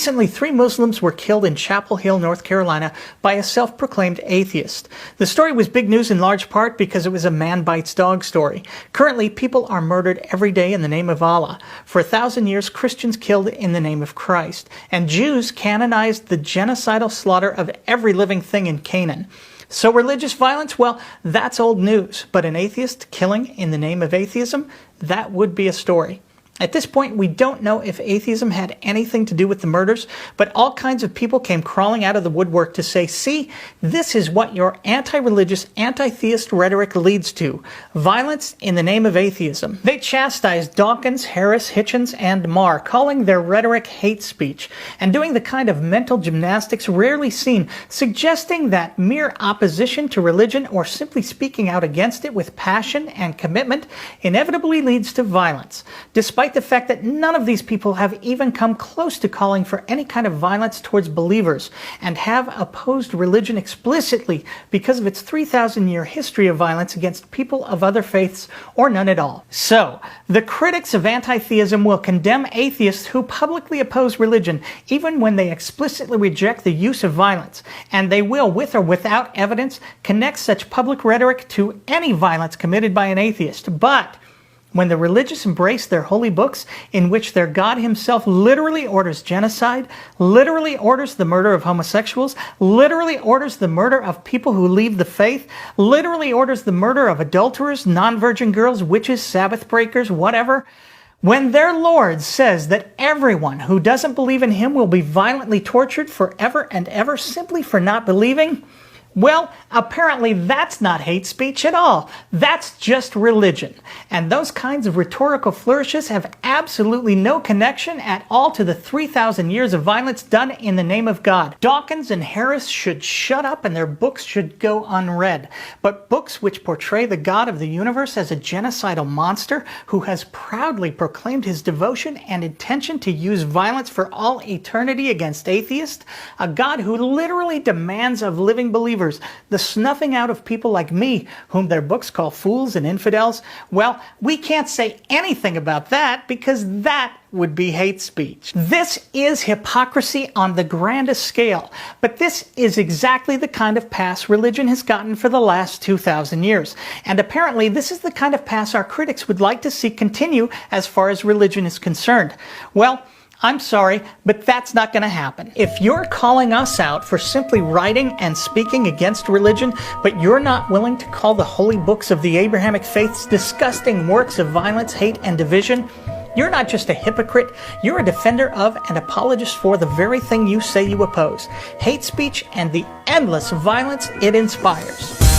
Recently, 3 Muslims were killed in Chapel Hill, North Carolina by a self-proclaimed atheist. The story was big news in large part because it was a man bites dog story. Currently, people are murdered every day in the name of Allah. For 1,000 years, Christians killed in the name of Christ. And Jews canonized the genocidal slaughter of every living thing in Canaan. So religious violence, well, that's old news. But an atheist killing in the name of atheism, that would be a story. At this point, we don't know if atheism had anything to do with the murders, but all kinds of people came crawling out of the woodwork to say, see, this is what your anti-religious, anti-theist rhetoric leads to. Violence in the name of atheism. They chastised Dawkins, Harris, Hitchens, and Marr, calling their rhetoric hate speech, and doing the kind of mental gymnastics rarely seen, suggesting that mere opposition to religion or simply speaking out against it with passion and commitment inevitably leads to violence. Despite the fact that none of these people have even come close to calling for any kind of violence towards believers and have opposed religion explicitly because of its 3,000-year history of violence against people of other faiths or none at all. So, the critics of anti-theism will condemn atheists who publicly oppose religion even when they explicitly reject the use of violence, and they will, with or without evidence, connect such public rhetoric to any violence committed by an atheist. But when the religious embrace their holy books, in which their God himself literally orders genocide, literally orders the murder of homosexuals, literally orders the murder of people who leave the faith, literally orders the murder of adulterers, non-virgin girls, witches, Sabbath breakers, whatever, when their Lord says that everyone who doesn't believe in him will be violently tortured forever and ever simply for not believing, well, apparently that's not hate speech at all. That's just religion. And those kinds of rhetorical flourishes have absolutely no connection at all to the 3,000 years of violence done in the name of God. Dawkins and Harris should shut up and their books should go unread. But books which portray the God of the universe as a genocidal monster who has proudly proclaimed his devotion and intention to use violence for all eternity against atheists, a God who literally demands of living believers the snuffing out of people like me, whom their books call fools and infidels, well, we can't say anything about that because that would be hate speech. This is hypocrisy on the grandest scale, but this is exactly the kind of pass religion has gotten for the last 2,000 years. And apparently this is the kind of pass our critics would like to see continue as far as religion is concerned. Well, I'm sorry, but that's not going to happen. If you're calling us out for simply writing and speaking against religion, but you're not willing to call the holy books of the Abrahamic faiths disgusting works of violence, hate, and division, you're not just a hypocrite, you're a defender of and apologist for the very thing you say you oppose: hate speech and the endless violence it inspires.